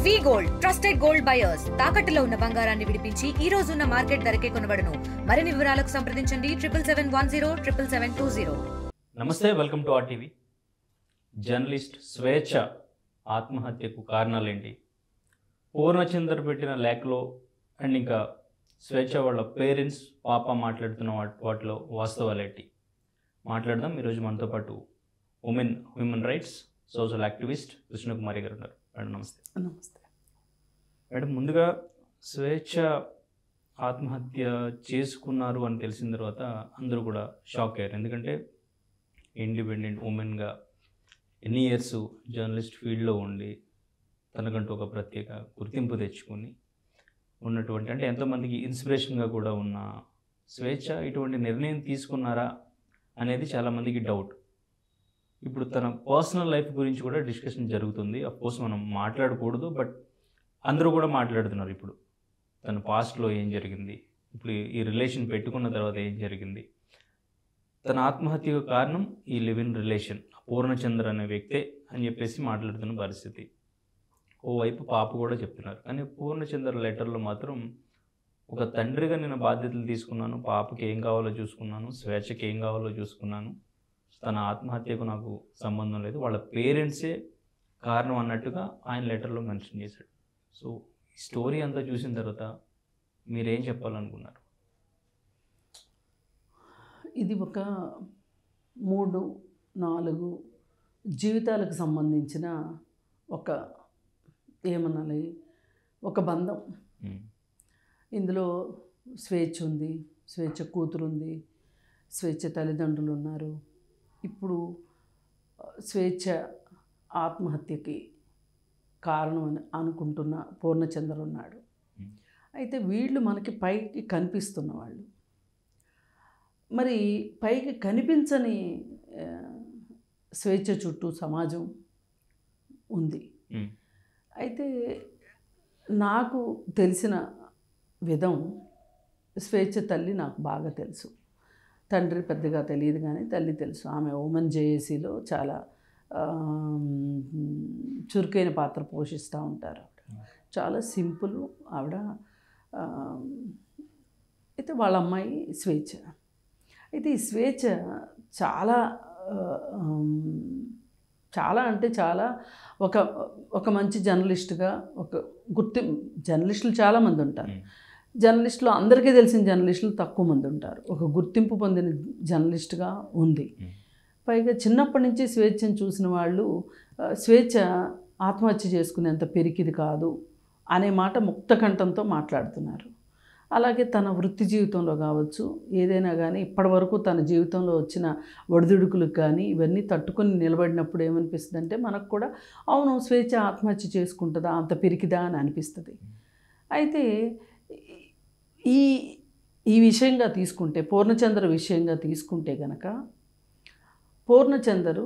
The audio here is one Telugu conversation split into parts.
వి గోల్డ్ ట్రస్టెడ్ గోల్డ్ బయర్స్ తాకట్టులో ఉన్న బంగారాన్ని విడిపించి ఈ రోజు ఉన్న మార్కెట్ ధరకే కొనబడును. మరిన్ని వివరాలకు సంప్రదించండి 77107720. నమస్తే, వెల్కమ్ టు ఆర్టీవీ. జర్నలిస్ట్ స్వేచ్ఛ ఆత్మహత్యకు కారణాలేంటి, పూర్ణచందర్ పెట్టిన లేఖలో అండ్ ఇంకా స్వేచ్ఛ వాళ్ళ పేరెంట్స్ పాప మాట్లాడుతున్న వాటిలో వాస్తవాలేంటి మాట్లాడదాం. ఈరోజు మనతో పాటు human rights social activist Krishnakumari గారు ఉన్నారు. మేడం నమస్తే. నమస్తే మేడం, ముందుగా స్వేచ్ఛ ఆత్మహత్య చేసుకున్నారు అని తెలిసిన తర్వాత అందరూ కూడా షాక్ అయ్యారు. ఎందుకంటే ఇండిపెండెంట్ ఉమెన్గా ఎన్ని ఇయర్స్ జర్నలిస్ట్ ఫీల్డ్లో ఉండి తనకంటూ ఒక ప్రత్యేక గుర్తింపు తెచ్చుకొని ఉన్నటువంటి, అంటే ఎంతోమందికి ఇన్స్పిరేషన్గా కూడా ఉన్న స్వేచ్ఛ ఇటువంటి నిర్ణయం తీసుకున్నారా అనేది చాలామందికి డౌట్. ఇప్పుడు తన పర్సనల్ లైఫ్ గురించి కూడా డిస్కషన్ జరుగుతుంది. అఫ్కోర్స్ మనం మాట్లాడకూడదు, బట్ అందరూ కూడా మాట్లాడుతున్నారు. ఇప్పుడు తన పాస్ట్లో ఏం జరిగింది, ఇప్పుడు ఈ రిలేషన్ పెట్టుకున్న తర్వాత ఏం జరిగింది, తన ఆత్మహత్యకు కారణం ఈ లివ్ ఇన్ రిలేషన్ పూర్ణచంద్ర అనే వ్యక్తే అని చెప్పేసి మాట్లాడుతున్న పరిస్థితి. ఓవైపు పాప కూడా చెప్తున్నారు. కానీ పూర్ణచంద్ర లెటర్లో మాత్రం ఒక తండ్రిగా నేను బాధ్యతలు తీసుకున్నాను, పాపకి ఏం కావాలో చూసుకున్నాను, స్వేచ్ఛకి ఏం కావాలో చూసుకున్నాను, తన ఆత్మహత్యకు నాకు సంబంధం లేదు, వాళ్ళ పేరెంట్సే కారణం అన్నట్టుగా ఆయన లెటర్లో మెన్షన్ చేశాడు. సో ఈ స్టోరీ అంతా చూసిన తర్వాత మీరేం చెప్పాలనుకున్నారు? ఇది ఒక 3-4 జీవితాలకు సంబంధించిన ఒక ఏమనాలి ఒక బంధం. ఇందులో స్వేచ్ఛ ఉంది, స్వేచ్ఛ కూతురు ఉంది, స్వేచ్ఛ తల్లిదండ్రులు ఉన్నారు. ఇప్పుడు స్వేచ్ఛ ఆత్మహత్యకి కారణం అని అనుకుంటున్న పూర్ణచంద్ర ఉన్నాడు. అయితే వీళ్ళు మనకి పైకి కనిపిస్తున్న వాళ్ళు, మరి పైకి కనిపించని స్వేచ్ఛ చుట్టూ సమాజం ఉంది. అయితే నాకు తెలిసిన విధం స్వేచ్ఛ తల్లి నాకు బాగా తెలుసు. తండ్రి పెద్దగా తెలియదు కానీ తల్లి తెలుసు. ఆమె ఉమెన్ జేఏసీలో చాలా చురుకైన పాత్ర పోషిస్తూ ఉంటారు. చాలా సింపుల్ ఆవిడ. అయితే వాళ్ళ అమ్మాయి స్వేచ్ఛ. అయితే ఈ స్వేచ్ఛ చాలా అంటే చాలా ఒక మంచి జర్నలిస్ట్గా జర్నలిస్టులు చాలామంది ఉంటారు. జర్నలిస్టులు అందరికీ తెలిసిన జర్నలిస్టులు తక్కువ మంది ఉంటారు. ఒక గుర్తింపు పొందిన జర్నలిస్ట్గా ఉంది. పైగా చిన్నప్పటి నుంచి స్వేచ్ఛను చూసిన వాళ్ళు స్వేచ్ఛ ఆత్మహత్య చేసుకునేంత పెరికిది కాదు అనే మాట ముక్తకంఠంతో మాట్లాడుతున్నారు. అలాగే తన వృత్తి జీవితంలో కావచ్చు, ఏదైనా కానీ ఇప్పటివరకు తన జీవితంలో వచ్చిన ఒడిదుడుకులకు కానీ ఇవన్నీ తట్టుకొని నిలబడినప్పుడు ఏమనిపిస్తుంది అంటే మనకు కూడా అవును స్వేచ్ఛ ఆత్మహత్య చేసుకుంటుందా, అంత పెరికిదా అని అనిపిస్తుంది. అయితే ఈ విషయంగా తీసుకుంటే, పూర్ణచంద్ర విషయంగా తీసుకుంటే గనక, పూర్ణచంద్రు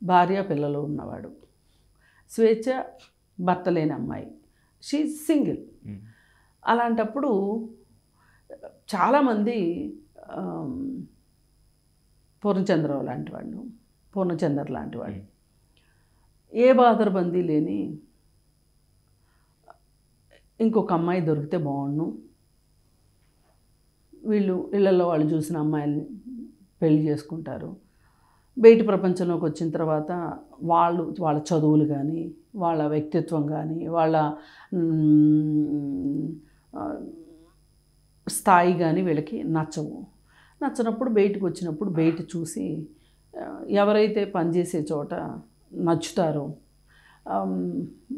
భార్య పిల్లలు ఉన్నవాడు, స్వేచ్ఛ భర్త లేని అమ్మాయి, షీ సింగిల్. అలాంటప్పుడు చాలామంది పూర్ణచంద్ర లాంటి వాళ్ళు ఏ బాదరబందీ లేని ఇంకొక అమ్మాయి దొరికితే బాగుండు, వీళ్ళు ఇళ్లలో వాళ్ళు చూసిన అమ్మాయిల్ని పెళ్లి చేసుకుంటారు. బయట ప్రపంచంలోకి వచ్చిన తర్వాత వాళ్ళ చదువులు కానీ, వాళ్ళ వ్యక్తిత్వం కానీ, వాళ్ళ స్థాయి కానీ వీళ్ళకి నచ్చనప్పుడు బయటకు వచ్చినప్పుడు బయట చూసి ఎవరైతే పనిచేసే చోట నచ్చుతారో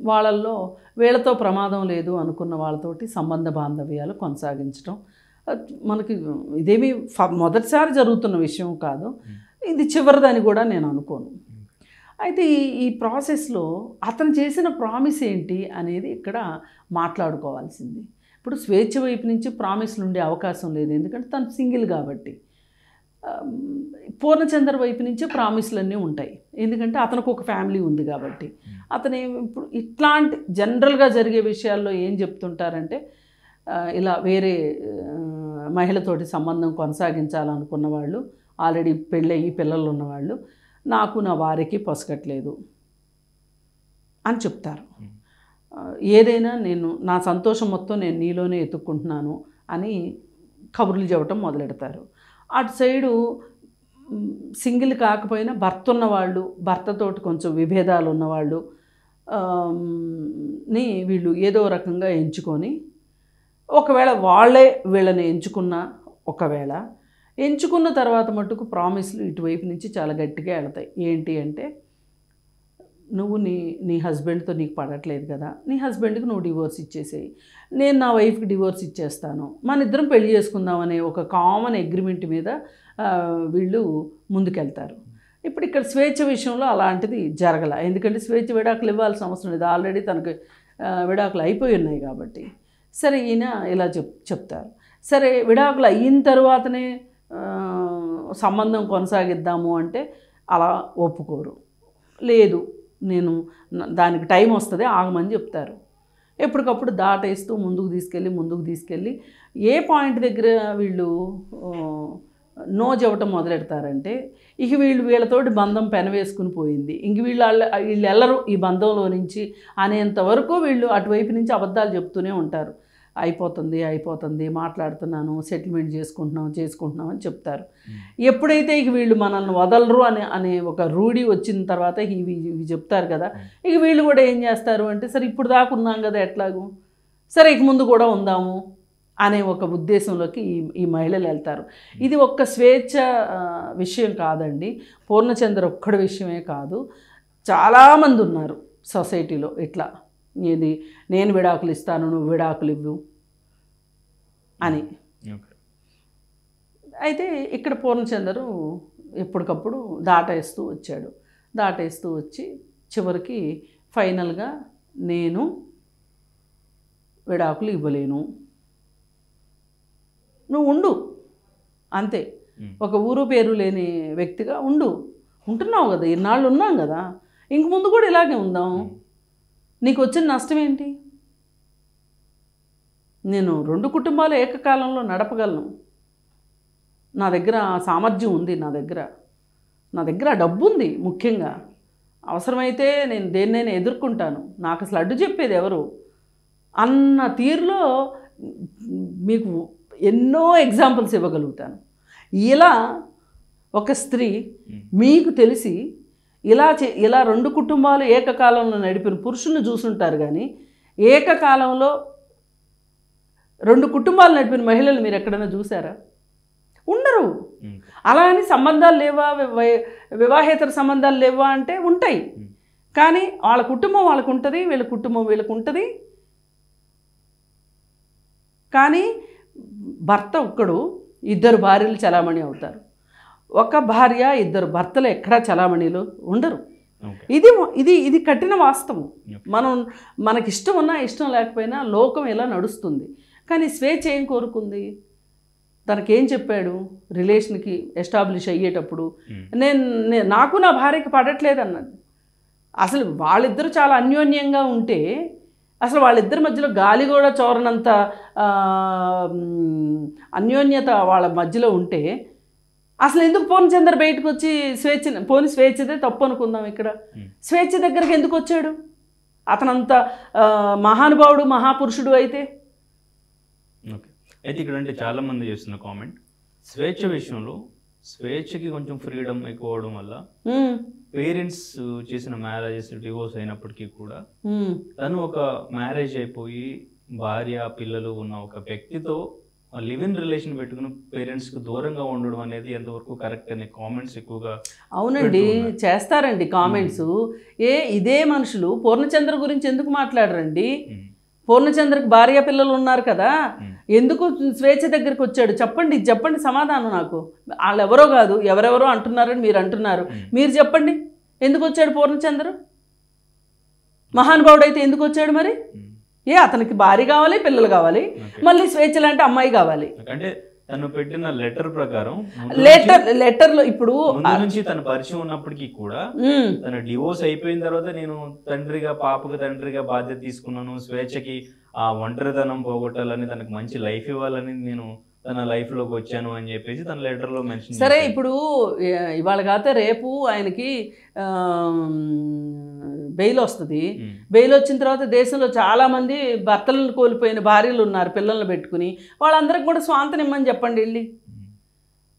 వాళ్ళల్లో వీళ్ళతో ప్రమాదం లేదు అనుకున్న వాళ్ళతోటి సంబంధ బాంధవ్యాలు కొనసాగించడం మనకి ఇదేమీ మొదటిసారి జరుగుతున్న విషయం కాదు. ఇది చివరిదని కూడా నేను అనుకోను. అయితే ఈ ప్రాసెస్లో అతను చేసిన ప్రామిస్ ఏంటి అనేది ఇక్కడ మాట్లాడుకోవాల్సింది. ఇప్పుడు స్వేచ్ఛ వైపు నుంచి ప్రామిస్లు ఉండే అవకాశం లేదు, ఎందుకంటే తను సింగిల్ కాబట్టి. పూర్ణచంద్ర వైపు నుంచే ప్రామిస్లన్నీ ఉంటాయి, ఎందుకంటే అతనికి ఒక ఫ్యామిలీ ఉంది కాబట్టి. అతను ఇప్పుడు ఇట్లాంటి జనరల్గా జరిగే విషయాల్లో ఏం చెప్తుంటారంటే, ఇలా వేరే మహిళతోటి సంబంధం కొనసాగించాలనుకున్న వాళ్ళు, ఆల్రెడీ పెళ్ళయి పిల్లలు ఉన్నవాళ్ళు, నాకు నా వారికి పొసగట్లేదు అని చెప్తారు. ఏదైనా నేను నా సంతోషం మొత్తం నేను నీలోనే ఎత్తుక్కుంటున్నాను అని కబుర్లు చెప్పటం మొదలెడతారు. అటు సైడు సింగిల్ కాకపోయినా భర్త ఉన్నవాళ్ళు, భర్తతోటి కొంచెం విభేదాలు ఉన్నవాళ్ళు ని వీళ్ళు ఏదో రకంగా ఎంచుకొని, ఒకవేళ వాళ్ళే వీళ్ళని ఒకవేళ ఎంచుకున్న తర్వాత మటుకు ప్రామిస్లు ఇటువైపు నుంచి చాలా గట్టిగా వెళ్తాయి. ఏంటి అంటే, నువ్వు నీ హస్బెండ్తో నీకు పడట్లేదు కదా, నీ హస్బెండ్కి నువ్వు డివోర్స్ ఇచ్చేసేయి, నేను నా వైఫ్కి డివోర్స్ ఇచ్చేస్తాను, మన ఇద్దరం పెళ్లి చేసుకుందామనే ఒక కామన్ అగ్రిమెంట్ మీద వీళ్ళు ముందుకెళ్తారు. ఇప్పుడు ఇక్కడ స్వేచ్ఛ విషయంలో అలాంటిది జరగల. ఎందుకంటే స్వేచ్ఛ విడాకులు ఇవ్వాల్సిన అవసరం లేదు, ఆల్రెడీ తనకు విడాకులు అయిపోయి ఉన్నాయి కాబట్టి. సరే ఈయన ఇలా చెప్తారు. సరే విడాకులు అయిన తర్వాతనే సంబంధం కొనసాగిద్దాము అంటే అలా ఒప్పుకోరు. లేదు, నేను దానికి టైం వస్తుంది ఆగమని చెప్తారు. ఎప్పటికప్పుడు దాటేస్తూ ముందుకు తీసుకెళ్ళి ఏ పాయింట్ దగ్గర వీళ్ళు నో చెప్పటం మొదలెడతారంటే, ఇక వీళ్ళతోటి బంధం పెనవేసుకుని పోయింది, ఇంక వీళ్ళు వెళ్ళరు ఈ బంధంలో నుంచి అనేంతవరకు వీళ్ళు అటువైపు నుంచి అబద్ధాలు చెప్తూనే ఉంటారు. అయిపోతుంది, మాట్లాడుతున్నాను, సెటిల్మెంట్ చేసుకుంటున్నాం అని చెప్తారు. ఎప్పుడైతే ఇక వీళ్ళు మనల్ని వదలరు అనే ఒక రూఢి వచ్చిన తర్వాత ఇవి చెప్తారు కదా, ఇక వీళ్ళు కూడా ఏం చేస్తారు అంటే, సరే ఇప్పుడు దాకా ఉన్నాం కదా ఎట్లాగూ, సరే ఇక ముందు కూడా ఉందాము అనే ఒక ఉద్దేశంలోకి ఈ మహిళలు వెళ్తారు. ఇది ఒక్క స్వేచ్ఛ విషయం కాదండి, పూర్ణచంద్ర ఒక్కడి విషయమే కాదు, చాలామంది ఉన్నారు సొసైటీలో ఇట్లా. ఇది నేను విడాకులు ఇస్తాను, నువ్వు విడాకులు ఇవ్వు అని. అయితే ఇక్కడ పూర్ణచంద్రు ఎప్పటికప్పుడు దాటేస్తూ వచ్చి చివరికి ఫైనల్గా నేను విడాకులు ఇవ్వలేను, నువ్వు ఉండు అంతే, ఒక ఊరు పేరు లేని వ్యక్తిగా ఉంటున్నావు కదా, ఇన్నాళ్ళు ఉన్నాం కదా, ఇంక ముందు కూడా ఇలాగే ఉందాం, నీకు వచ్చిన నష్టం ఏంటి, నేను 2 కుటుంబాలు ఏకకాలంలో నడపగలను, నా దగ్గర సామర్థ్యం ఉంది, నా దగ్గర డబ్బు ఉంది, ముఖ్యంగా అవసరమైతే నేను దేన్నైనా ఎదుర్కొంటాను, నాకు అసలు అడ్డు చెప్పేది ఎవరు అన్న తీరులో మీకు ఎన్నో ఎగ్జాంపుల్స్ ఇవ్వగలుగుతాను. ఇలా ఒక స్త్రీ మీకు తెలిసి ఇలా 2 కుటుంబాలు ఏకకాలంలో నడిపిన పురుషుని చూసుంటారు, కానీ ఏకకాలంలో 2 కుటుంబాలు నడిపిన మహిళలు మీరు ఎక్కడైనా చూసారా? ఉండరు. అలా అని సంబంధాలు లేవా, వివాహేతర సంబంధాలు లేవా అంటే ఉంటాయి, కానీ వాళ్ళ కుటుంబం వాళ్ళకు ఉంటుంది, వీళ్ళ కుటుంబం వీళ్ళకు ఉంటుంది. కానీ భర్త ఒక్కడు, 2 భార్యలు చలామణి అవుతారు. ఒక భార్య 2 భర్తలు ఎక్కడా చలామణిలో ఉండరు. ఇది కఠిన వాస్తవం. మనకి ఇష్టం ఉన్నా ఇష్టం లేకపోయినా లోకం ఇలా నడుస్తుంది. కానీ స్వేచ్ఛ ఏం కోరుకుంది? తనకేం చెప్పాడు రిలేషన్కి ఎస్టాబ్లిష్ అయ్యేటప్పుడు? నాకు నా భార్యకి పడట్లేదు అన్నది. అసలు వాళ్ళిద్దరూ చాలా అన్యోన్యంగా ఉంటే, అసలు వాళ్ళిద్దరి మధ్యలో గాలి కూడా చోరనంత అన్యోన్యత వాళ్ళ మధ్యలో ఉంటే అసలు ఎందుకు పూర్ణచంద్ర బయటకు వచ్చి స్వేచ్ఛదే తప్పు అనుకుందాం. ఇక్కడ స్వేచ్ఛ దగ్గరికి ఎందుకు వచ్చాడు? అతనంత మహానుభావుడు, మహాపురుషుడు అయితే. అయితే ఇక్కడ అంటే చాలామంది చేస్తున్న కామెంట్, స్వేచ్ఛ విషయంలో స్వేచ్ఛకి కొంచెం ఫ్రీడమ్ ఎక్కువ అవడం వల్ల పేరెంట్స్ చేసిన మ్యారేజెస్ డివోర్స్ అయినప్పటికీ కూడా తను ఒక మ్యారేజ్ అయిపోయి భార్య పిల్లలు ఉన్న ఒక వ్యక్తితో లివ్ ఇన్ రిలేషన్ పెట్టుకుని పేరెంట్స్కి దూరంగా ఉండడం అనేది ఎంతవరకు కరెక్ట్ అనే కామెంట్స్ ఎక్కువగా. అవునండి, చేస్తారండి కామెంట్స్. ఇదే మనుషులు పూర్ణచంద్ర గురించి ఎందుకు మాట్లాడరండి? పూర్ణచంద్రకి భార్య పిల్లలు ఉన్నారు కదా, ఎందుకు స్వేచ్ఛ దగ్గరికి వచ్చాడు? చెప్పండి సమాధానం నాకు. వాళ్ళు ఎవరో కాదు, ఎవరెవరో అంటున్నారని మీరు అంటున్నారు. మీరు చెప్పండి, ఎందుకు వచ్చాడు పూర్ణచంద్ర? మహానుభావుడు అయితే ఎందుకు వచ్చాడు మరి? అతనికి భార్య కావాలి, పిల్లలు కావాలి, మళ్ళీ స్వేచ్ఛ లాంటి అమ్మాయి కావాలి. అంటే తను పెట్టిన లెటర్ ప్రకారం లెటర్లో ఇప్పుడు నుంచి తన పరిచయం ఉన్నప్పటికీ కూడా తన డివోర్స్ అయిపోయిన తర్వాత నేను పాపకు తండ్రిగా బాధ్యత తీసుకున్నాను, స్వేచ్ఛకి ఆ ఒంటరితనం పోగొట్టాలని, తనకు మంచి లైఫ్ ఇవ్వాలని నేను తన లైఫ్లోకి వచ్చాను అని చెప్పేసి తన లెటర్లో మెన్షన్. సరే, ఇప్పుడు ఇవాళ కాతే రేపు ఆయనకి బెయిల్ వస్తుంది. బెయిల్ వచ్చిన తర్వాత దేశంలో చాలామంది భర్తలను కోల్పోయిన భార్యలు ఉన్నారు పిల్లల్ని పెట్టుకుని. వాళ్ళందరికి కూడా స్వాంతం ఇమ్మని చెప్పండి వెళ్ళి.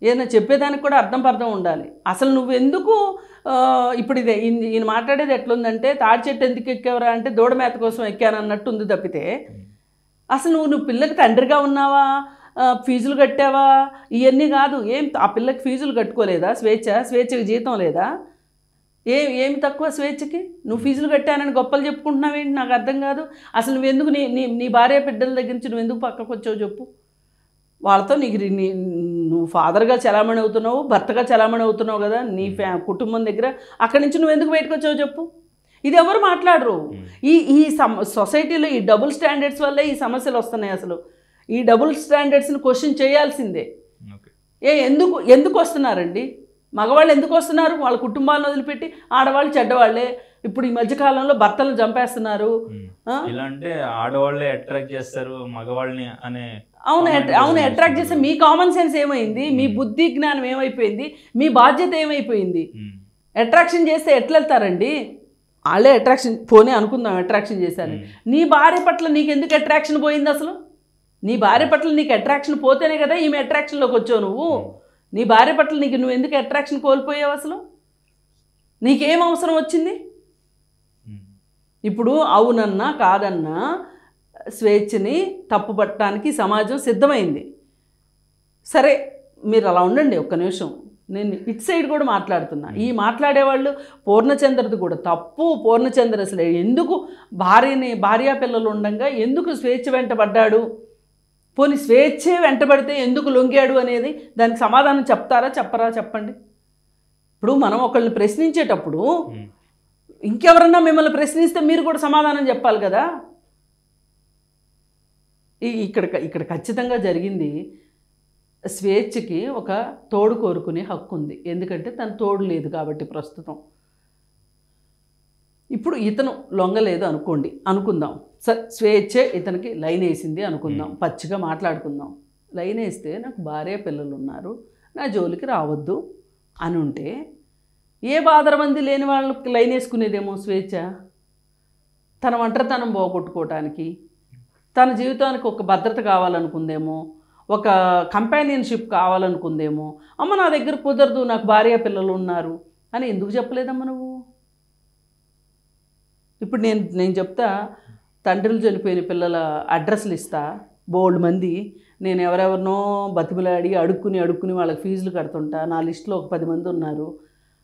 ఏదైనా చెప్పేదానికి కూడా అర్థం ఉండాలి. అసలు నువ్వు ఎందుకు ఇప్పుడు ఇదే ఈయన మాట్లాడేది ఎట్లుందంటే తాడి చెట్టు ఎందుకు ఎక్కేవరా అంటే దూడ మేత కోసం ఎక్కానన్నట్టు ఉంది తప్పితే అసలు నువ్వు పిల్లకి తండ్రిగా ఉన్నావా, ఫీజులు కట్టావా, ఇవన్నీ కాదు. ఆ పిల్లకి ఫీజులు కట్టుకోలేదా? స్వేచ్ఛకి జీతం లేదా? ఏమి తక్కువ స్వేచ్ఛకి? నువ్వు ఫీజులు కట్టానని గొప్పలు చెప్పుకుంటున్నావేంటి? నాకు అర్థం కాదు. అసలు నువ్వెందుకు నీ భార్య బిడ్డల దగ్గర నుంచి నువ్వెందుకు పక్కకు వచ్చావు చెప్పు. వాళ్ళతో నువ్వు ఫాదర్గా చలామణి అవుతున్నావు, భర్తగా చలామణి అవుతున్నావు కదా నీ కుటుంబం దగ్గర. అక్కడి నుంచి నువ్వు ఎందుకు బయటకు వచ్చావు చెప్పు. ఇది ఎవరు మాట్లాడరు. ఈ సొసైటీలో ఈ డబుల్ స్టాండర్డ్స్ వల్లే ఈ సమస్యలు వస్తున్నాయి. అసలు ఈ డబుల్ స్టాండర్డ్స్ని క్వశ్చన్ చేయాల్సిందే. ఎందుకు వస్తున్నారండి? మగవాళ్ళు ఎందుకు వస్తున్నారు? వాళ్ళ కుటుంబాలను వదిలిపెట్టి. ఆడవాళ్ళు చెడ్డవాళ్ళే. ఇప్పుడు ఈ మధ్యకాలంలో భర్తలను చంపేస్తున్నారు. ఇలా అంటే ఆడవాళ్ళే అట్రాక్ట్ చేస్తారు మగవాళ్ళని అనే. అవును అట్రాక్ట్ చేస్తే మీ కామన్ సెన్స్ ఏమైంది? మీ బుద్ధి జ్ఞానం ఏమైపోయింది? మీ బాధ్యత ఏమైపోయింది? అట్రాక్షన్ చేస్తే ఎట్లా వెళ్తారండి? వాళ్ళే అట్రాక్షన్ పోనీ అనుకుందాం అట్రాక్షన్ చేశారు. నీ భార్య పట్ల నీకు ఎందుకు అట్రాక్షన్ పోయింది? అసలు నీ భార్య పట్ల నీకు అట్రాక్షన్ పోతేనే కదా ఈమె అట్రాక్షన్లోకి వచ్చావు నువ్వు. నీ భార్య పట్ల నువ్వు ఎందుకు అట్రాక్షన్ కోల్పోయావు? అసలు నీకేం అవసరం వచ్చింది? ఇప్పుడు అవునన్నా కాదన్నా స్వేచ్ఛని తప్పుపట్టడానికి సమాజం సిద్ధమైంది. సరే మీరు అలా ఉండండి ఒక్క నిమిషం. నేను ఇటు సైడ్ కూడా మాట్లాడుతున్నా. ఈ మాట్లాడేవాళ్ళు పూర్ణచంద్రది కూడా తప్పు. పూర్ణచంద్ర అసలు ఎందుకు భార్యా పిల్లలు ఉండగా ఎందుకు స్వేచ్ఛ వెంటబడ్డాడు? పోనీ స్వేచ్ఛే వెంటబడితే ఎందుకు లొంగాడు అనేది దానికి సమాధానం చెప్తారా చెప్పరా చెప్పండి. ఇప్పుడు మనం ఒకళ్ళని ప్రశ్నించేటప్పుడు ఇంకెవరన్నా మిమ్మల్ని ప్రశ్నిస్తే మీరు కూడా సమాధానం చెప్పాలి కదా. ఇక్కడ ఖచ్చితంగా జరిగింది. స్వేచ్ఛకి ఒక తోడు కోరుకునే హక్కు ఉంది. ఎందుకంటే తన తోడు లేదు కాబట్టి ప్రస్తుతం. ఇప్పుడు ఇతను లొంగలేదు అనుకుందాం. స్వేచ్ఛే ఇతనికి లైన్ వేసింది అనుకుందాం. పచ్చిగా మాట్లాడుకుందాం. లైన్ వేస్తే నాకు భార్య పిల్లలు ఉన్నారు, నా జోలికి రావద్దు అని ఉంటే ఏ బాధరమంది లేని వాళ్ళకి లైన్ వేసుకునేదేమో స్వేచ్ఛ. తన ఒంటరితనం పోగొట్టుకోవటానికి, తన జీవితానికి ఒక భద్రత కావాలనుకుందేమో, ఒక కంపానియన్షిప్ కావాలనుకుందేమో. అమ్మ నా దగ్గర కుదరదు, నాకు భార్య పిల్లలు ఉన్నారు అని ఎందుకు చెప్పలేదమ్మ నువ్వు? ఇప్పుడు నేను చెప్తా, తండ్రులు చనిపోయిన పిల్లల అడ్రస్లు ఇస్తా బోల్డ్ మంది. నేను ఎవరెవరినో బతిమలాడి అడుక్కుని వాళ్ళకి ఫీజులు కడుతుంటా. నా లిస్టులో ఒక 10 మంది ఉన్నారు.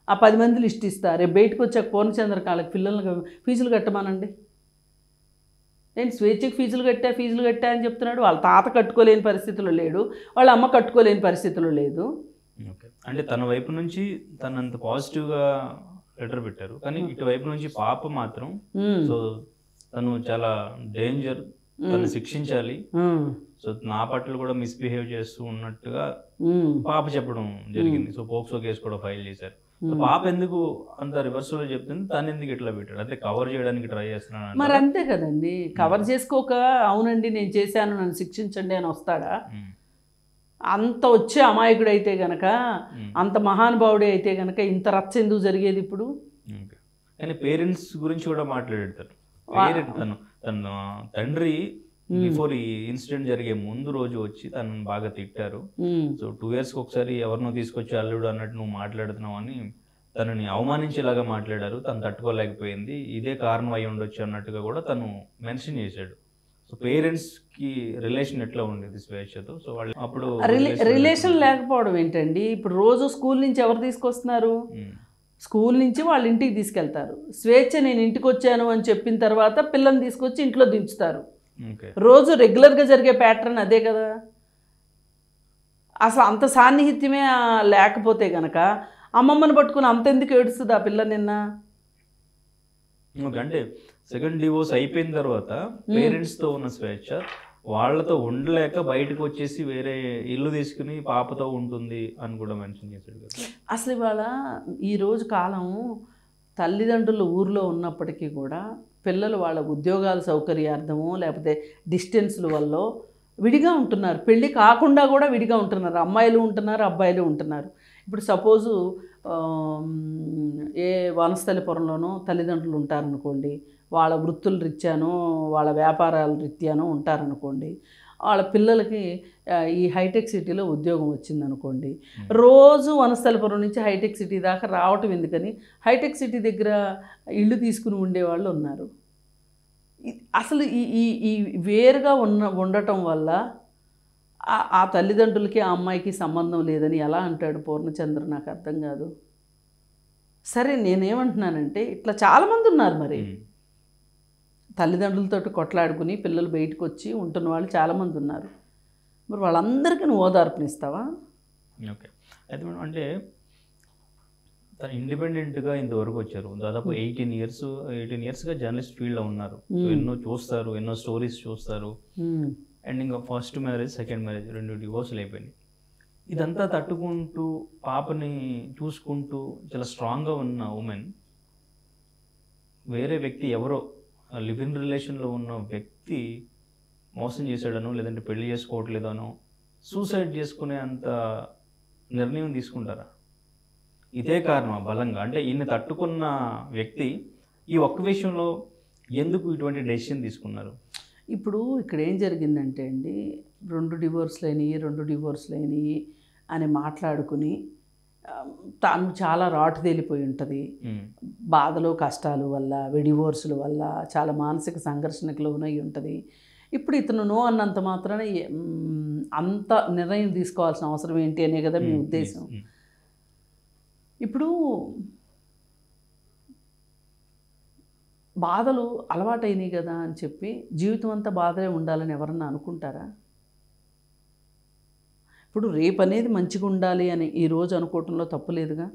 ఆ 10 మంది లిస్ట్ ఇస్తా. రేపు బయటకు వచ్చాక పూర్ణచంద్ర వాళ్ళకి పిల్లలకి ఫీజులు కట్టమానండి. నేను స్వేచ్ఛకి ఫీజులు కట్టా అని చెప్తున్నాడు. వాళ్ళ తాత కట్టుకోలేని పరిస్థితిలో లేడు, వాళ్ళ అమ్మ కట్టుకోలేని పరిస్థితిలో లేదు. అంటే తన వైపు నుంచి తనంత పాజిటివ్గా లెటర్ పెట్టారు, కానీ ఇటువైపు నుంచి పాప మాత్రం సో తను చాలా డేంజర్, తను శిక్షించాలి, సో నా పట్ల కూడా మిస్బిహేవ్ చేస్తూ ఉన్నట్టుగా పాప చెప్పడం జరిగింది. సో పోక్సో కేసు కూడా ఫైల్ చేశారు. పాప ఎందుకు అంత రివర్సల్ చెప్తుంది, తను ఎందుకు ఇట్లా పెట్టాడు? అంటే కవర్ చేయడానికి ట్రై చేస్తున్నాను. మరి అంతే కదండి, కవర్ చేసుకోక అవునండి నేను చేశాను నన్ను శిక్షించండి అని వస్తాడా? అంత వచ్చే అమాయకుడు అయితే గనక, అంత మహానుభావుడే అయితే గనక ఇంత రచ్చ ఎందుకు జరిగేది ఇప్పుడు? కానీ పేరెంట్స్ గురించి కూడా మాట్లాడతారు. తన తండ్రి బిఫోర్ ఈ ఇన్సిడెంట్ జరిగే ముందు రోజు వచ్చి తనను బాగా తిట్టారు. సో 2 years ఒకసారి ఎవరినో తీసుకొచ్చి అల్లుడు అన్నట్టు నువ్వు మాట్లాడుతున్నావు అని తనని అవమానించేలాగా మాట్లాడారు. తను తట్టుకోలేకపోయింది, ఇదే కారణం అయి ఉండొచ్చు అన్నట్టుగా కూడా తను మెన్షన్ చేశాడు. సో పేరెంట్స్ కి రిలేషన్ ఎట్లా ఉండేది స్వేచ్ఛతో? సో వాళ్ళు అప్పుడు రిలేషన్ లేకపోవడం ఏంటండి? ఇప్పుడు రోజు స్కూల్ నుంచి ఎవరు తీసుకొస్తున్నారు? స్కూల్ నుంచి వాళ్ళ ఇంటికి తీసుకెళ్తారు. స్వేచ్ఛ నేను ఇంటికి వచ్చాను అని చెప్పిన తర్వాత పిల్లల్ని తీసుకొచ్చి ఇంట్లో దించుతారు. రోజు రెగ్యులర్గా జరిగే ప్యాటర్న్ అదే కదా. అసలు అంత సాన్నిహిత్యమే లేకపోతే గనక అమ్మమ్మని పట్టుకుని అంతెందుకు ఏడుస్తుంది ఆ పిల్ల నిన్న? అంటే సెకండ్ డివోర్స్ అయిపోయిన తర్వాత పేరెంట్స్తో ఉన్న స్వేచ్ఛ వాళ్ళతో ఉండలేక బయటకు వచ్చేసి వేరే ఇల్లు తీసుకుని పాపతో ఉంటుంది అని కూడా మెన్షన్ చేశాడు కదా. అసలు ఇవాళ ఈరోజు కాలం తల్లిదండ్రులు ఊర్లో ఉన్నప్పటికీ కూడా పిల్లలు వాళ్ళ ఉద్యోగాల సౌకర్యార్థమో లేకపోతే డిస్టెన్స్ల వల్ల విడిగా ఉంటున్నారు. పెళ్ళి కాకుండా కూడా విడిగా ఉంటున్నారు. అమ్మాయిలు ఉంటున్నారు, అబ్బాయిలు ఉంటున్నారు. ఇప్పుడు సపోజు ఏ వనస్థలిపురంలోనో తల్లిదండ్రులు ఉంటారనుకోండి, వాళ్ళ వృత్తుల రీత్యానో వాళ్ళ వ్యాపారాల రీత్యానో ఉంటారనుకోండి, వాళ్ళ పిల్లలకి ఈ హైటెక్ సిటీలో ఉద్యోగం వచ్చిందనుకోండి, రోజు వనస్థలిపురం నుంచి హైటెక్ సిటీ దాకా రావటం ఎందుకని హైటెక్ సిటీ దగ్గర ఇల్లు తీసుకుని ఉండేవాళ్ళు ఉన్నారు. అసలు ఈ ఈ ఈ వేరుగా ఉండటం వల్ల ఆ తల్లిదండ్రులకి ఆ అమ్మాయికి సంబంధం లేదని ఎలా అంటాడు పూర్ణచంద్ర? నాకు అర్థం కాదు. సరే, నేనేమంటున్నానంటే ఇట్లా చాలామంది ఉన్నారు. మరి తల్లిదండ్రులతో కొట్లాడుకుని పిల్లలు బయటకు వచ్చి ఉంటున్న వాళ్ళు చాలామంది ఉన్నారు. మరి వాళ్ళందరికీ నువ్వు ఓదార్పునిస్తావా? ఓకే, అయితే మేడం అంటే తను ఇండిపెండెంట్గా ఇంతవరకు వచ్చారు. దాదాపు 18 ఇయర్స్గా జర్నలిస్ట్ ఫీల్డ్లో ఉన్నారు. ఎన్నో చూస్తారు, ఎన్నో స్టోరీస్ చూస్తారు. అండ్ ఇంకా ఫస్ట్ మ్యారేజ్, సెకండ్ మ్యారేజ్, 2 డివోర్స్లు అయిపోయినాయి. ఇదంతా తట్టుకుంటూ పాపని చూసుకుంటూ చాలా స్ట్రాంగ్గా ఉన్న ఉమెన్ వేరే వ్యక్తి ఎవరో లివ్ ఇన్ రిలేషన్లో ఉన్న వ్యక్తి మోసం చేశాడనో లేదంటే పెళ్లి చేసుకోవట్లేదనో సూసైడ్ చేసుకునే అంత నిర్ణయం తీసుకుంటారా? ఇదే కారణం బలంగా అంటే ఈయన తట్టుకున్న వ్యక్తి ఈ ఒక్క విషయంలో ఎందుకు ఇటువంటి డెసిషన్ తీసుకున్నారు? ఇప్పుడు ఇక్కడ ఏం జరిగిందంటే అండి, 2 డివోర్స్లు అయినాయి అని మాట్లాడుకుని తాను చాలా రాటు తేలిపోయి ఉంటుంది. బాధలు కష్టాల వల్ల, డివోర్సుల వల్ల చాలా మానసిక సంఘర్షణకు లోనై ఉంటుంది. ఇప్పుడు ఇతను నో అన్నంత మాత్రాన అంత నిర్ణయం తీసుకోవాల్సిన అవసరం ఏంటి అనే కదా మీ ఉద్దేశం. ఇప్పుడు బాధలు అలవాటైనాయి కదా అని చెప్పి జీవితం అంతా బాధలే ఉండాలని ఎవరన్నా అనుకుంటారా? ఇప్పుడు రేపు అనేది మంచిగా ఉండాలి అని ఈరోజు అనుకోవటంలో తప్పు లేదుగా.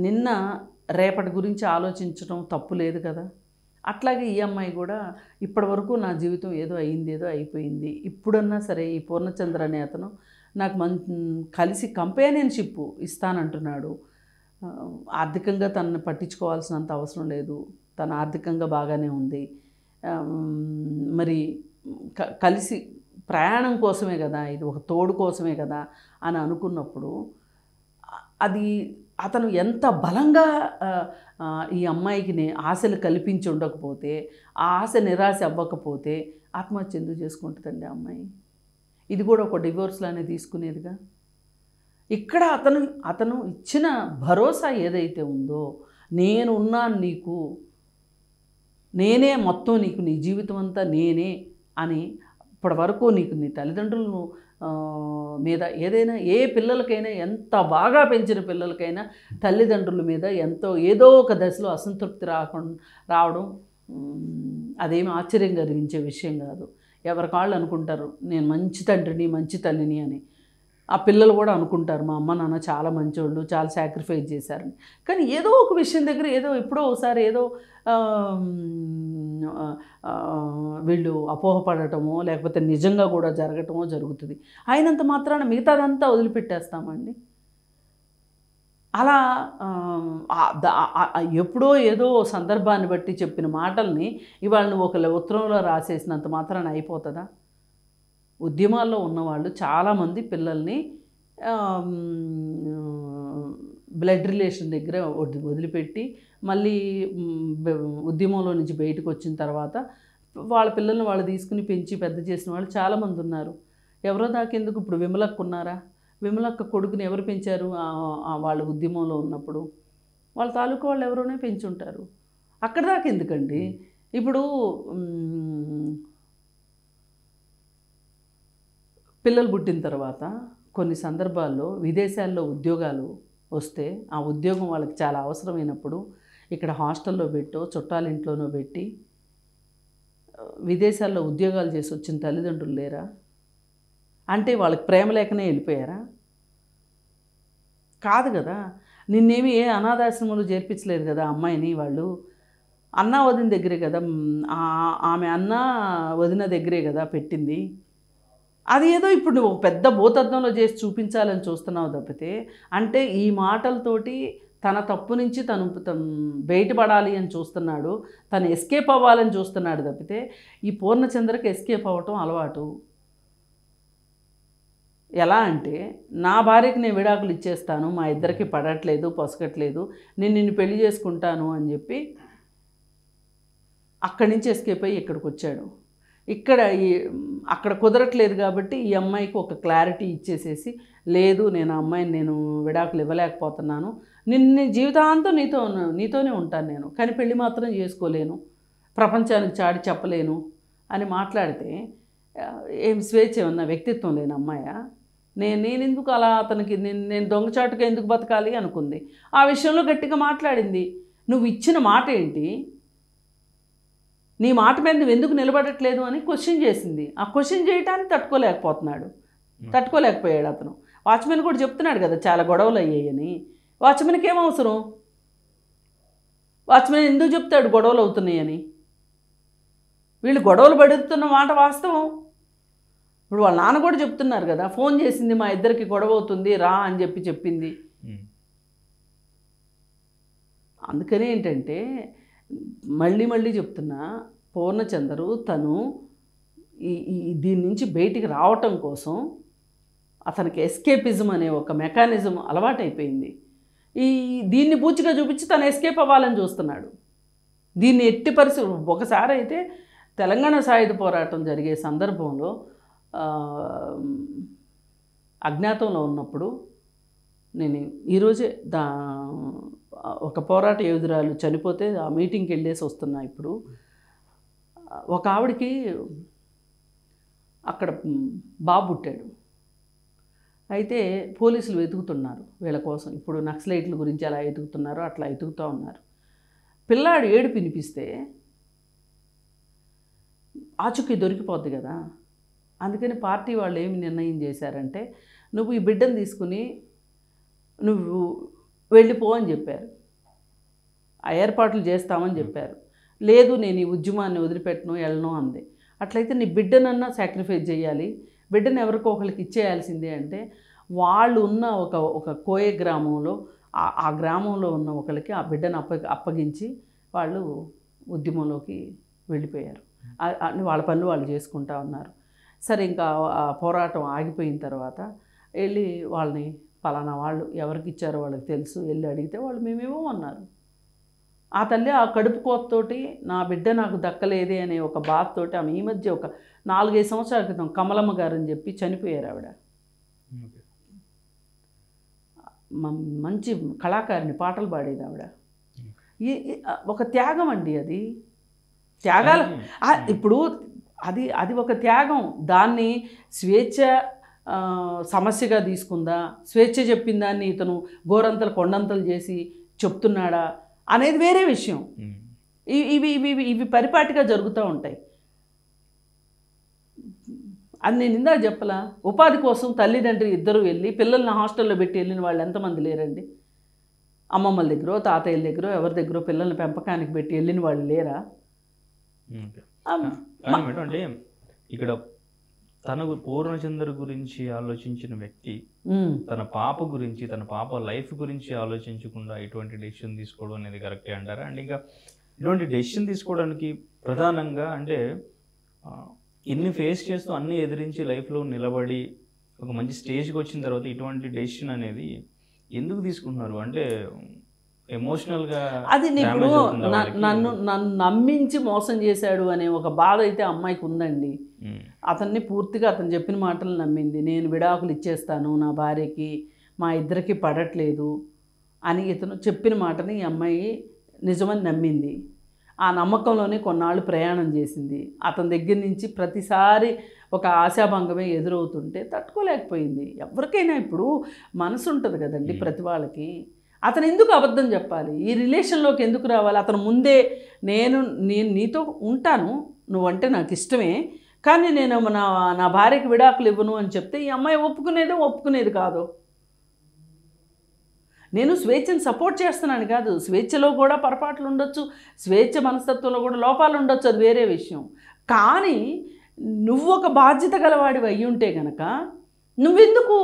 నిన్న రేపటి గురించి ఆలోచించడం తప్పు లేదు కదా. అట్లాగే ఈ అమ్మాయి కూడా ఇప్పటి వరకు నా జీవితం ఏదో అయింది, ఏదో అయిపోయింది, ఇప్పుడన్నా సరే ఈ పూర్ణచంద్ర అనే అతను నాకు కలిసి కంపానియన్షిప్ ఇస్తానంటున్నాడు. ఆర్థికంగా తనని పట్టించుకోవాల్సినంత అవసరం లేదు, తను ఆర్థికంగా బాగానే ఉంది. మరి కలిసి ప్రయాణం కోసమే కదా, ఇది ఒక తోడు కోసమే కదా అని అనుకున్నప్పుడు అది అతను ఎంత బలంగా ఈ అమ్మాయికి ఆశలు కల్పించి ఉండకపోతే, ఆ ఆశ నిరాశ అవ్వకపోతే ఆత్మహత్య ఎందుకు చేసుకుంటుందండి ఆ అమ్మాయి? ఇది కూడా ఒక డివోర్స్లానే తీసుకునేదిగా. ఇక్కడ అతను ఇచ్చిన భరోసా ఏదైతే ఉందో, నేను ఉన్నాను నీకు, నేనే మొత్తం నీకు, నీ జీవితం అంతా నేనే అని ఇప్పటి వరకు నీకు నీ తల్లిదండ్రులను మీద ఏదైనా ఏ పిల్లలకైనా, ఎంత బాగా పెంచిన పిల్లలకైనా తల్లిదండ్రుల మీద ఏదో ఒక దశలో అసంతృప్తి రావడం అదేమి ఆశ్చర్యం కలిగించే విషయం కాదు. ఎవరికాళ్ళు అనుకుంటారు నేను మంచి తండ్రిని, మంచి తల్లిని అని. ఆ పిల్లలు కూడా అనుకుంటారు మా అమ్మ నాన్న చాలా మంచోళ్ళు, చాలా సాక్రిఫైస్ చేశారని. కానీ ఏదో ఒక విషయం దగ్గర ఎప్పుడో ఒకసారి వీళ్ళు అపోహపడటమో లేకపోతే నిజంగా కూడా జరగటమో జరుగుతుంది. అయినంత మాత్రాన మిగతాదంతా వదిలిపెట్టేస్తామండి. అలా ఎప్పుడో ఏదో సందర్భాన్ని బట్టి చెప్పిన మాటల్ని ఇవాళ నువ్వు ఒక ఉత్తరంలో రాసేసినంత మాత్రాన అయిపోతుందా? ఉద్యమాల్లో ఉన్నవాళ్ళు చాలామంది పిల్లల్ని బ్లడ్ రిలేషన్ దగ్గర వదిలిపెట్టి మళ్ళీ ఉద్యమంలో నుంచి బయటకు వచ్చిన తర్వాత వాళ్ళ పిల్లల్ని వాళ్ళు తీసుకుని పెంచి పెద్ద చేసిన వాళ్ళు చాలామంది ఉన్నారు. ఎవరో దాకెందుకు? ఇప్పుడు విమలక్క ఉన్నారా? విమలక్క కొడుకుని ఎవరు పెంచారు? వాళ్ళ ఉద్యమంలో ఉన్నప్పుడు వాళ్ళ తాలూకు వాళ్ళు ఎవరోనే పెంచుంటారు. అక్కడ దాకా ఎందుకండి? ఇప్పుడు పిల్లలు పుట్టిన తర్వాత కొన్ని సందర్భాల్లో విదేశాల్లో ఉద్యోగాలు వస్తే ఆ ఉద్యోగం వాళ్ళకి చాలా అవసరమైనప్పుడు ఇక్కడ హాస్టల్లో పెట్టో చుట్టాల ఇంట్లోనో పెట్టి విదేశాల్లో ఉద్యోగాలు చేసి వచ్చిన తల్లిదండ్రులు లేరా? అంటే వాళ్ళకి ప్రేమ లేకనే వెళ్ళిపోయారా? కాదు కదా. నిన్నేమి ఏ అనాథాశ్రమంలో చేర్పించలేదు కదా అమ్మాయిని. వాళ్ళు అన్నా వదిన దగ్గరే కదా, ఆమె అన్న వదిన దగ్గరే కదా పెట్టింది. అది ఏదో ఇప్పుడు నువ్వు పెద్ద భూతత్వంలో చేసి చూపించాలని చూస్తున్నావు తప్పితే, అంటే ఈ మాటలతోటి తన తప్పు నుంచి తను బయటపడాలి అని చూస్తున్నాడు, తను ఎస్కేప్ అవ్వాలని చూస్తున్నాడు తప్పితే ఈ పూర్ణచంద్రకి ఎస్కేప్ అవ్వటం అలవాటు. ఎలా అంటే నా భార్యకి నేను విడాకులు ఇచ్చేస్తాను, మా ఇద్దరికి పడట్లేదు, పొసగట్లేదు, నేను నిన్ను పెళ్లి చేసుకుంటాను అని చెప్పి అక్కడి నుంచి ఎస్కేప్ అయ్యి ఇక్కడికి వచ్చాడు. ఇక్కడ అక్కడ కుదరట్లేదు కాబట్టి ఈ అమ్మాయికి ఒక క్లారిటీ ఇచ్చేసేసి, లేదు నేను ఆ అమ్మాయిని నేను విడాకులు ఇవ్వలేకపోతున్నాను, నిన్ను జీవితాంతం నీతోనే ఉంటాను నేను, కానీ పెళ్లి మాత్రం చేసుకోలేను, ప్రపంచానికి చాటి చెప్పలేను అని మాట్లాడితే ఏం స్వేచ్ఛ ఏమన్నా వ్యక్తిత్వం లేని అమ్మాయా? నేను ఎందుకు అలా అతనికి నేను దొంగచాటుగా ఎందుకు బతకాలి అనుకుంది. ఆ విషయంలో గట్టిగా మాట్లాడింది. నువ్వు ఇచ్చిన మాట ఏంటి, నీ మాట మీద నువ్వు ఎందుకు నిలబడట్లేదు అని క్వశ్చన్ చేసింది. ఆ క్వశ్చన్ చేయటానికి తట్టుకోలేకపోయాడు అతను. వాచ్మెన్ కూడా చెప్తున్నాడు కదా చాలా గొడవలు అయ్యాయని. వాచ్మెన్కి ఏం అవసరం? వాచ్మెన్ ఎందుకు చెప్తాడు గొడవలు అవుతున్నాయని? వీళ్ళు గొడవలు పడుతున్న మాట వాస్తవం. ఇప్పుడు వాళ్ళ నాన్న కూడా చెప్తున్నారు కదా, ఫోన్ చేసింది, మా ఇద్దరికి గొడవ అవుతుంది రా అని చెప్పింది. అందుకని ఏంటంటే మళ్ళీ చెప్తున్నా, పూర్ణచందరు తను దీని నుంచి బయటికి రావటం కోసం అతనికి ఎస్కేపిజం అనే ఒక మెకానిజం అలవాటైపోయింది. దీన్ని పూచిగా చూపించి తను ఎస్కేప్ అవ్వాలని చూస్తున్నాడు. దీన్ని ఎట్టి పరిస్థితి ఒకసారి అయితే తెలంగాణ సాయుధ పోరాటం జరిగే సందర్భంలో అజ్ఞాతంలో ఉన్నప్పుడు నేను ఈరోజే ఒక పోరాట యోధురాలు చనిపోతే ఆ మీటింగ్కి వెళ్ళేసి వస్తున్నా. ఇప్పుడు ఒక ఆవిడకి అక్కడ బాబు పుట్టాడు. అయితే పోలీసులు వెతుకుతున్నారు వీళ్ళ కోసం. ఇప్పుడు నక్సలైట్ల గురించి ఎలా వెతుకుతున్నారో అట్లా వెతుకుతూ ఉన్నారు. పిల్లాడు ఏడుపు వినిపిస్తే ఆచూకీ దొరికిపోద్ది కదా. అందుకని పార్టీ వాళ్ళు ఏమి నిర్ణయం చేశారంటే, నువ్వు ఈ బిడ్డను తీసుకుని నువ్వు వెళ్ళిపో అని చెప్పారు. ఆ ఏర్పాట్లు చేస్తామని చెప్పారు. లేదు నేను ఈ ఉద్యమాన్ని వదిలిపెట్టను, వెళ్ళను అంది. అట్లయితే నీ బిడ్డనన్నా సాక్రిఫైస్ చేయాలి, బిడ్డను ఎవరికో ఒకరికి ఇచ్చేయాల్సిందే అంటే వాళ్ళు ఉన్న ఒక కోయ గ్రామంలో ఆ గ్రామంలో ఉన్న ఒకరికి ఆ బిడ్డను అప్పగించి వాళ్ళు ఉద్యమంలోకి వెళ్ళిపోయారు. వాళ్ళ పనులు వాళ్ళు చేసుకుంటా ఉన్నారు. సరే, ఇంకా ఆ పోరాటం ఆగిపోయిన తర్వాత వెళ్ళి వాళ్ళని పలానా వాళ్ళు ఎవరికి ఇచ్చారో వాళ్ళకి తెలుసు, వెళ్ళి అడిగితే వాళ్ళు మేమేమో అన్నారు. ఆ తల్లి ఆ కడుపు కోతతోటి నా బిడ్డ నాకు దక్కలేదే అనే ఒక బాధతోటి ఆమె ఈ మధ్య ఒక 4-5 సంవత్సరాల క్రితం కమలమ్మ గారు అని చెప్పి చనిపోయారు. ఆవిడ మంచి కళాకారిణి, పాటలు పాడేది ఆవిడ. ఒక త్యాగం అండి అది. త్యాగాలు ఇప్పుడు అది ఒక త్యాగం. దాన్ని స్వేచ్ఛ సమస్యగా తీసుకుందా, స్వేచ్ఛ చెప్పిన దాన్ని ఇతను గోరంతలు కొండంతలు చేసి చెప్తున్నాడా అనేది వేరే విషయం. ఇవి పరిపాటిగా జరుగుతూ ఉంటాయి. అది నేను ఇందాక చెప్పలా, ఉపాధి కోసం తల్లిదండ్రి ఇద్దరు వెళ్ళి పిల్లల్ని హాస్టల్లో పెట్టి వెళ్ళిన వాళ్ళు ఎంతమంది లేరండి? అమ్మమ్మల దగ్గర, తాతయ్యల దగ్గర, ఎవరి దగ్గర పిల్లల్ని పెంపకానికి పెట్టి వెళ్ళిన వాళ్ళు లేరా? అంటే ఇక్కడ తనకు పూర్ణచంద్ర గురించి ఆలోచించిన వ్యక్తి తన పాప గురించి, తన పాప లైఫ్ గురించి ఆలోచించకుండా ఇటువంటి డెసిషన్ తీసుకోవడం అనేది కరెక్టే అంటారా? అండ్ ఇంకా ఇటువంటి డెసిషన్ తీసుకోవడానికి ప్రధానంగా అంటే ఇన్ని ఫేస్ చేస్తూ అన్ని ఎదిరించి లైఫ్లో నిలబడి ఒక మంచి స్టేజ్కి వచ్చిన తర్వాత ఇటువంటి డెసిషన్ అనేది ఎందుకు తీసుకుంటున్నారు? అంటే ఎమోషనల్గా అది ఇప్పుడు నన్ను నమ్మించి మోసం చేశాడు అనే ఒక బాధ అయితే అమ్మాయికి ఉందండి. అతన్ని పూర్తిగా అతను చెప్పిన మాటలు నమ్మింది. నేను విడాకులు ఇచ్చేస్తాను నా భార్యకి, మా ఇద్దరికి పడట్లేదు అని ఇతను చెప్పిన మాటని ఈ అమ్మాయి నిజమని నమ్మింది. ఆ నమ్మకంలోనే కొన్నాళ్ళు ప్రయాణం చేసింది. అతని దగ్గర నుంచి ప్రతిసారి ఒక ఆశాభంగమే ఎదురవుతుంటే తట్టుకోలేకపోయింది. ఎవరికైనా ఇప్పుడు మనసు ఉంటుంది కదండి ప్రతి వాళ్ళకి. అతను ఎందుకు అబద్ధం చెప్పాలి? ఈ రిలేషన్లోకి ఎందుకు రావాలి? అతను ముందే నేను నీతో ఉంటాను, నువ్వంటే నాకు ఇష్టమే, కానీ నేను నా భార్యకి విడాకులు ఇవ్వను అని చెప్తే ఈ అమ్మాయి ఒప్పుకునేది కాదు. నేను స్వేచ్ఛను సపోర్ట్ చేస్తున్నాను కాదు, స్వేచ్ఛలో కూడా పొరపాట్లు ఉండొచ్చు, స్వేచ్ఛ మనస్తత్వంలో కూడా లోపాలు ఉండొచ్చు, అది వేరే విషయం. కానీ నువ్వు ఒక బాధ్యత గలవాడివి అయ్యి ఉంటే కనుక నువ్వెందుకు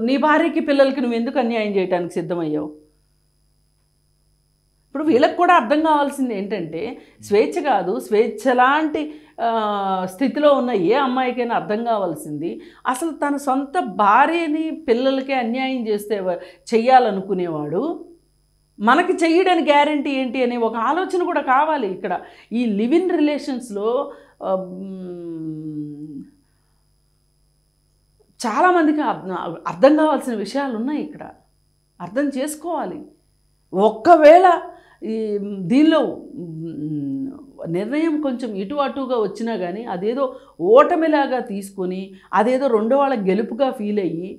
నీ భార్యకి పిల్లలకి నువ్వెందుకు అన్యాయం చేయడానికి సిద్ధమయ్యావు? ఇప్పుడు వీళ్ళకి కూడా అర్థం కావాల్సింది ఏంటంటే స్వేచ్ఛ కాదు, స్వేచ్ఛ లాంటి స్థితిలో ఉన్న ఏ అమ్మాయికైనా అర్థం కావాల్సింది అసలు తన సొంత భార్యని పిల్లలకే అన్యాయం చేస్తే చెయ్యాలనుకునేవాడు మనకి చెయ్యడని గ్యారంటీ ఏంటి అనే ఒక ఆలోచన కూడా కావాలి ఇక్కడ. ఈ లివ్ ఇన్ రిలేషన్స్లో చాలామందికి అర్థం కావాల్సిన విషయాలు ఉన్నాయి ఇక్కడ, అర్థం చేసుకోవాలి. ఒక్కవేళ ఈ దీనిలో నిర్ణయం కొంచెం ఇటు అటుగా వచ్చినా కానీ అదేదో ఓటమిలాగా తీసుకొని అదేదో రెండో వాళ్ళ గెలుపుగా ఫీల్ అయ్యి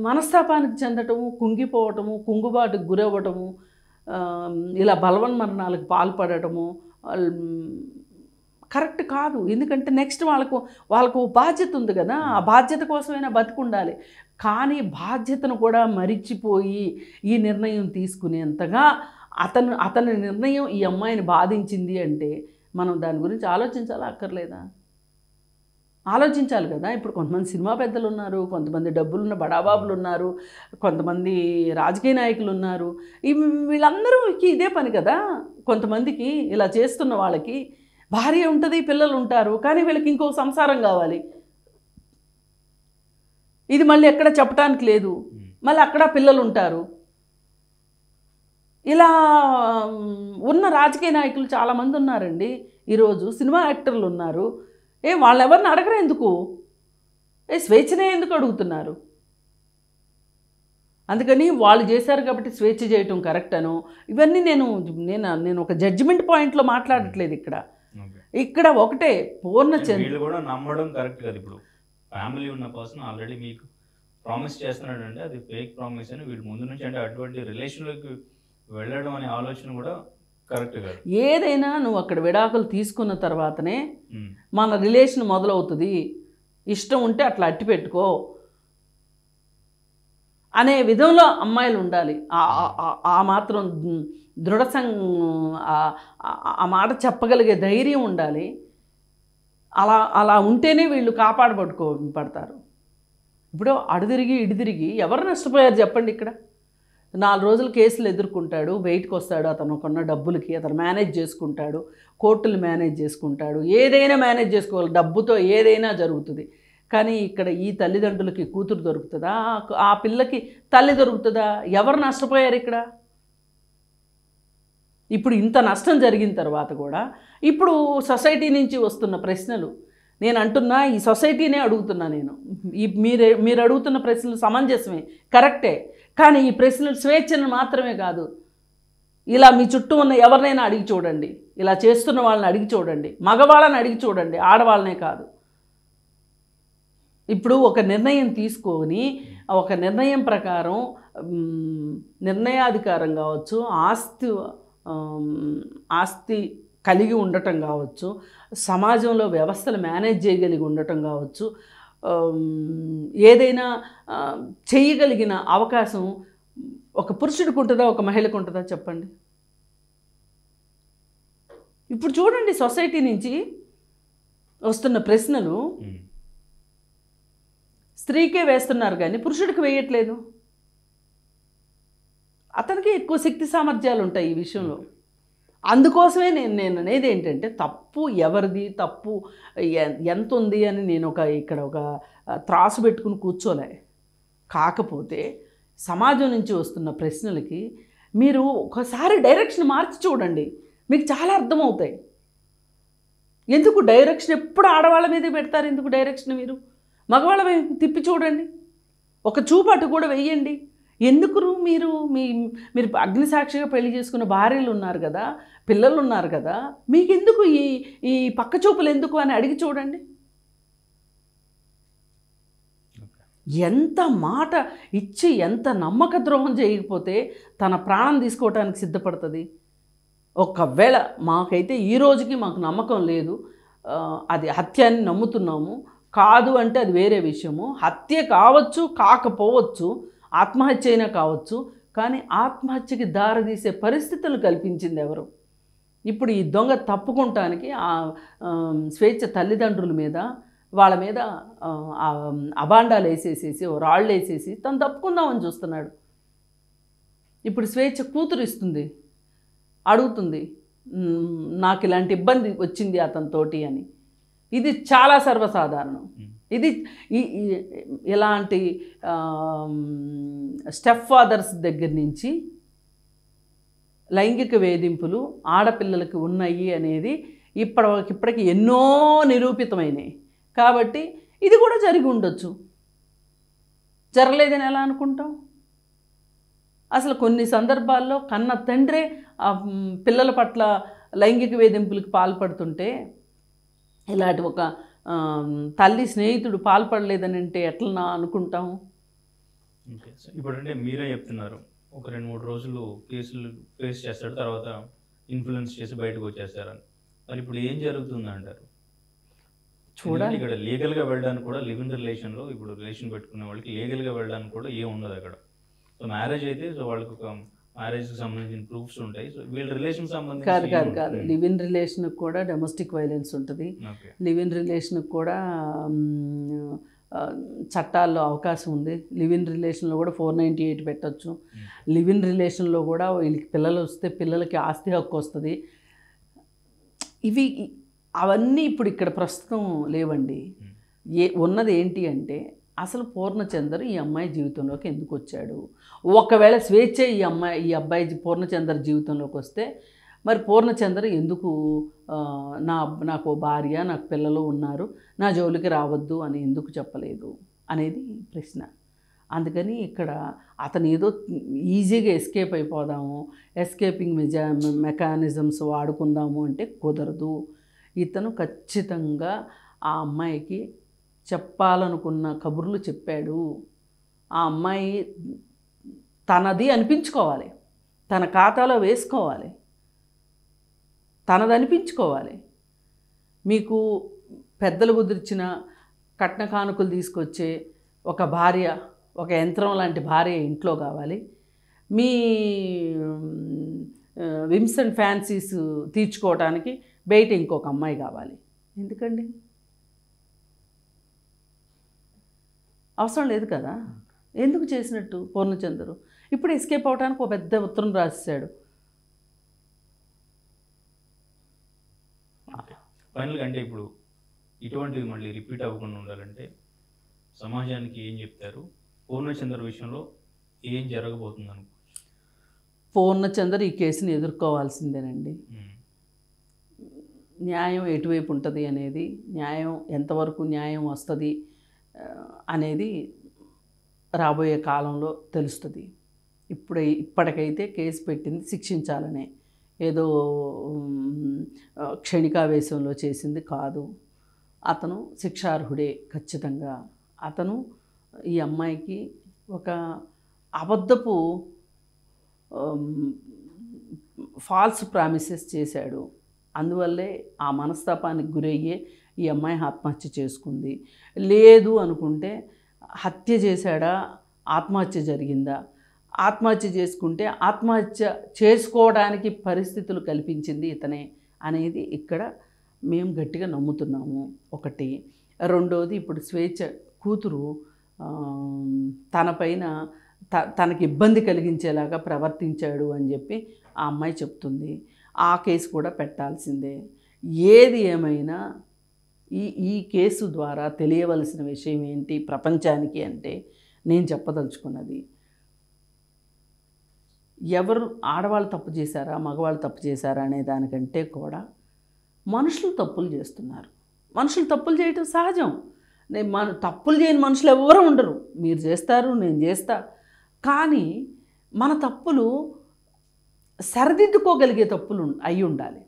మనస్తాపానికి చెందటము, కుంగిపోవటము, కుంగుబాటుకు గురవ్వటము, ఇలా బలవన్మరణాలకు పాల్పడటము కరెక్ట్ కాదు. ఎందుకంటే నెక్స్ట్ వాళ్ళకు బాధ్యత ఉంది కదా, ఆ బాధ్యత కోసమైనా బతికుండాలి. కానీ బాధ్యతను కూడా మరిచిపోయి ఈ నిర్ణయం తీసుకునేంతగా అతని నిర్ణయం ఈ అమ్మాయిని బాధించింది అంటే మనం దాని గురించి ఆలోచించాలా అక్కర్లేదా? ఆలోచించాలి కదా. ఇప్పుడు కొంతమంది సినిమా పెద్దలు ఉన్నారు, కొంతమంది డబ్బులున్న బడాబాబులు ఉన్నారు, కొంతమంది రాజకీయ నాయకులు ఉన్నారు. వీళ్ళందరూకి ఇదే పని కదా. కొంతమందికి ఇలా చేస్తున్న వాళ్ళకి భార్య ఉంటుంది, పిల్లలు ఉంటారు, కానీ వీళ్ళకి ఇంకో సంసారం కావాలి. ఇది మళ్ళీ ఎక్కడ చెప్పడానికి లేదు, మళ్ళీ అక్కడ పిల్లలు ఉంటారు. ఇలా ఉన్న రాజకీయ నాయకులు చాలామంది ఉన్నారండి ఈరోజు, సినిమా యాక్టర్లు ఉన్నారు. వాళ్ళు ఎవరిని అడగరు ఎందుకు? స్వేచ్ఛనే ఎందుకు అడుగుతున్నారు? అందుకని వాళ్ళు చేశారు కాబట్టి స్వేచ్ఛ చేయటం కరెక్ట్ అను ఇవన్నీ నేను ఒక జడ్జిమెంట్ పాయింట్లో మాట్లాడట్లేదు ఇక్కడ. ఇక్కడ ఒకటే పూర్ణ వీళ్ళు కూడా నమ్మడం కరెక్ట్ కదా. ఇప్పుడు ఫ్యామిలీ ఉన్న పర్సన్ ఆల్రెడీ మీకు ప్రామిస్ చేస్తున్నాడు అంటే అది ఫేక్ ప్రామిస్ అని వీళ్ళు ముందు నుంచి అంటే అటువంటి రిలేషన్లోకి వెళ్ళడం అనే ఆలోచన కూడా కరెక్ట్ కాదు. ఏదైనా నువ్వు అక్కడ విడాకులు తీసుకున్న తర్వాతనే మన రిలేషన్ మొదలవుతుంది. ఇష్టం ఉంటే అట్లా అట్టి పెట్టుకో అనే విధంలో అమ్మాయిలు ఉండాలి. ఆ మాత్రం దృఢ ఆ మాట చెప్పగలిగే ధైర్యం ఉండాలి. అలా ఉంటేనే వీళ్ళు పడతారు. ఇప్పుడు అడుదిరిగి ఇడిదిరిగి ఎవరు నష్టపోయారు చెప్పండి? ఇక్కడ 4 రోజులు కేసులు ఎదుర్కొంటాడు, బయటకు వస్తాడు, అతను కొన్న డబ్బులకి అతను మేనేజ్ చేసుకుంటాడు, కోర్టులు మేనేజ్ చేసుకుంటాడు, ఏదైనా మేనేజ్ చేసుకోవాలి, డబ్బుతో ఏదైనా జరుగుతుంది. కానీ ఇక్కడ ఈ తల్లిదండ్రులకి కూతురు దొరుకుతుందా? ఆ పిల్లకి తల్లి దొరుకుతుందా? ఎవరు నష్టపోయారు ఇక్కడ? ఇప్పుడు ఇంత నష్టం జరిగిన తర్వాత కూడా ఇప్పుడు సొసైటీ నుంచి వస్తున్న ప్రశ్నలు నేను అంటున్నా, ఈ సొసైటీనే అడుగుతున్నా నేను. మీరు అడుగుతున్న ప్రశ్నలు సమంజసమే, కరెక్టే. కానీ ఈ ప్రశ్నలు స్వేచ్ఛను మాత్రమే కాదు, ఇలా మీ చుట్టూ ఉన్న ఎవరినైనా అడిగి చూడండి, ఇలా చేస్తున్న వాళ్ళని అడిగి చూడండి, మగవాళ్ళని అడిగి చూడండి, ఆడవాళ్ళనే కాదు. ఇప్పుడు ఒక నిర్ణయం తీసుకొని ఒక నిర్ణయం ప్రకారం నిర్ణయాధికారం కావచ్చు, ఆస్తి కలిగి ఉండటం కావచ్చు, సమాజంలో వ్యవస్థలు మేనేజ్ చేయగలిగి ఉండటం కావచ్చు, ఏదైనా చేయగలిగిన అవకాశం ఒక పురుషుడికి ఉంటుందా, ఒక మహిళకు ఉంటుందా చెప్పండి? ఇప్పుడు చూడండి, సొసైటీ నుంచి వస్తున్న ప్రశ్నలు స్త్రీకే వేస్తున్నారు కానీ పురుషుడికి వేయట్లేదు. అతనికి ఎక్కువ శక్తి సామర్థ్యాలు ఉంటాయి ఈ విషయంలో. అందుకోసమే నేను అనేది ఏంటంటే, తప్పు ఎవరిది, తప్పు ఎంత ఉంది అని నేను ఇక్కడ ఒక త్రాసు పెట్టుకుని కూర్చోలే. కాకపోతే సమాజం నుంచి వస్తున్న ప్రశ్నలకి మీరు ఒకసారి డైరెక్షన్ మార్చి చూడండి, మీకు చాలా అర్థమవుతాయి. ఎందుకు డైరెక్షన్ ఎప్పుడు ఆడవాళ్ళ మీదే పెడతారు? ఎందుకు డైరెక్షన్ మీరు మగవాళ్ళ తిప్పి చూడండి, ఒక చూపాటు కూడా వెయ్యండి. ఎందుకు మీరు అగ్నిసాక్షిగా పెళ్లి చేసుకున్న భార్యలు ఉన్నారు కదా, పిల్లలు ఉన్నారు కదా, మీకెందుకు ఈ పక్క చూపులు ఎందుకు అని అడిగి చూడండి. ఎంత మాట ఇచ్చి ఎంత నమ్మక ద్రోహం చేయకపోతే తన ప్రాణం తీసుకోవడానికి సిద్ధపడుతుంది. ఒకవేళ మాకైతే ఈ రోజుకి మాకు నమ్మకం లేదు, అది హత్య అని నమ్ముతున్నాము. కాదు అంటే అది వేరే విషయము. హత్య కావచ్చు, కాకపోవచ్చు, ఆత్మహత్య అయినా కావచ్చు. కానీ ఆత్మహత్యకి దారితీసే పరిస్థితులు కల్పించింది ఎవరు? ఇప్పుడు ఈ దొంగ తప్పుకుంటానికి స్వేచ్ఛ తల్లిదండ్రుల మీద, వాళ్ళ మీద అబాండాలు వేసేసేసి, రాళ్ళు వేసేసి తను తప్పుకుందామని చూస్తున్నాడు. ఇప్పుడు స్వేచ్ఛ కూతురు ఇస్తుంది, అడుగుతుంది, నాకు ఇలాంటి ఇబ్బంది వచ్చింది అతనితోటి అని. ఇది చాలా సర్వసాధారణం. ఇది ఇలాంటి స్టెప్ ఫాదర్స్ దగ్గర నుంచి లైంగిక వేధింపులు ఆడపిల్లలకి ఉన్నాయి అనేది ఇప్పటికి ఎన్నో నిరూపితమైనవి. కాబట్టి ఇది కూడా జరిగి ఉండొచ్చు. జరగలేదని ఎలా అనుకుంటాం? అసలు కొన్ని సందర్భాల్లో కన్న తండ్రే పిల్లల పట్ల లైంగిక వేధింపులకు పాల్పడుతుంటే ఇలాంటి ఒక తల్లి స్నేహితుడు పాల్పడలేదని అంటే ఎట్లా అనుకుంటాం? ఇప్పుడంటే మీరే చెప్తున్నారు, ఒక 2-3 రోజులు కేసులు ఫేస్ చేస్తాడు, తర్వాత ఇన్ఫ్లుయెన్స్ చేసి బయటకు వచ్చేస్తారని. మరి ఇప్పుడు ఏం జరుగుతుంది అంటారు? చూడండి, ఇక్కడ లీగల్గా వెళ్ళడానికి కూడా లివ్ ఇన్ రిలేషన్లో ఇప్పుడు రిలేషన్ పెట్టుకునే వాళ్ళకి లీగల్గా వెళ్ళడానికి కూడా ఏం ఉండదు అక్కడ. సో మ్యారేజ్ అయితే సో వాళ్ళకి ఒక మ్యారేజ్కి సంబంధించిన ప్రూఫ్స్ ఉంటాయి. సో వీళ్ళ రిలేషన్ సంబంధించి కాదు లివ్ ఇన్ రిలేషన్కి కూడా డొమెస్టిక్ వైలెన్స్ ఉంటుంది. లివ్ ఇన్ రిలేషన్కి కూడా చట్టాల్లో అవకాశం ఉంది. లివ్ ఇన్ రిలేషన్లో కూడా 498 పెట్టచ్చు. లివ్ ఇన్ రిలేషన్లో కూడా వీళ్ళకి పిల్లలు వస్తే పిల్లలకి ఆస్తి హక్కు వస్తుంది. అవన్నీ ఇప్పుడు ఇక్కడ ప్రస్తుతం లేవండి. ఉన్నది ఏంటి అంటే అసలు పూర్ణచందర్ ఈ అమ్మాయి జీవితంలోకి ఎందుకు వచ్చాడు? ఒకవేళ స్వేచ్ఛ ఈ అబ్బాయి పూర్ణచందర్ జీవితంలోకి వస్తే మరి పూర్ణచందర్ ఎందుకు నాకు భార్య నాకు పిల్లలు ఉన్నారు, నా జోలికి రావద్దు అని ఎందుకు చెప్పలేదు అనేది ప్రశ్న. అందుకని ఇక్కడ అతను ఏదో ఈజీగా ఎస్కేప్ అయిపోదాము, ఎస్కేపింగ్ మెకానిజమ్స్ వాడుకుందాము అంటే కుదరదు. ఇతను ఖచ్చితంగా ఆ అమ్మాయికి చెప్పాలనుకున్న కబుర్లు చెప్పాడు. ఆ అమ్మాయి తనది అనిపించుకోవాలి, తన ఖాతాలో వేసుకోవాలి, తనది అనిపించుకోవాలి. మీకు పెద్దలు కుదిర్చిన కట్న కానుకలు తీసుకొచ్చే ఒక భార్య, ఒక యంత్రం లాంటి భార్య ఇంట్లో కావాలి. మీ విమ్స్ అండ్ ఫ్యాన్సీస్ తీర్చుకోవడానికి బయట ఇంకొక అమ్మాయి కావాలి. ఎందుకండి? అవసరం లేదు కదా. ఎందుకు చేసినట్టు పూర్ణచందరు? ఇప్పుడు ఎస్కేప్ అవడానికి ఒక పెద్ద ఉత్తరం రాసేసాడు. ఫైనల్గా అంటే ఇప్పుడు ఇటువంటివి మళ్ళీ రిపీట్ అవ్వకుండా ఉండాలంటే సమాజానికి ఏం చెప్తారు? పూర్ణచందర్ విషయంలో ఏం జరగబోతుంది అనుకోవచ్చు? పూర్ణచందర్ ఈ కేసుని ఎదుర్కోవాల్సిందేనండి. న్యాయం ఎటువైపు ఉంటుంది అనేది, న్యాయం ఎంతవరకు న్యాయం వస్తుంది అనేది రాబోయే కాలంలో తెలుస్తుంది. ఇప్పటికైతే కేసు పెట్టింది శిక్షించాలనే, ఏదో క్షణికావేశంలో చేసింది కాదు. అతను శిక్షార్హుడే ఖచ్చితంగా. అతను ఈ అమ్మాయికి ఒక అబద్ధపు ఫాల్స్ ప్రామిసెస్ చేశాడు. అందువల్లే ఆ మనస్తాపానికి గురయ్యే ఈ అమ్మాయి ఆత్మహత్య చేసుకుంది. లేదు అనుకుంటే హత్య చేశాడా, ఆత్మహత్య జరిగిందా? ఆత్మహత్య చేసుకుంటే ఆత్మహత్య చేసుకోవడానికి పరిస్థితులు కల్పించింది ఇతనే అనేది ఇక్కడ మేము గట్టిగా నమ్ముతున్నాము. ఒకటి. రెండోది, ఇప్పుడు స్వేచ్ఛ కూతురు తనపైన తనకి ఇబ్బంది కలిగించేలాగా ప్రవర్తించాడు అని చెప్పి ఆ అమ్మాయి చెప్తుంది. ఆ కేసు కూడా పెట్టాల్సిందే. ఏది ఏమైనా ఈ కేసు ద్వారా తెలియవలసిన విషయం ఏంటి ప్రపంచానికి అంటే, నేను చెప్పదలుచుకున్నది, ఎవరు ఆడవాళ్ళు తప్పు చేశారా మగవాళ్ళు తప్పు చేశారా అనే దానికంటే కూడా మనుషులు తప్పులు చేస్తున్నారు. మనుషులు తప్పులు చేయటం సహజం. తప్పులు చేయని మనుషులు ఎవరు ఉండరు. మీరు చేస్తారు, నేను చేస్తా. కానీ మన తప్పులు సరిదిద్దుకోగలిగే తప్పులు అయి ఉండాలి.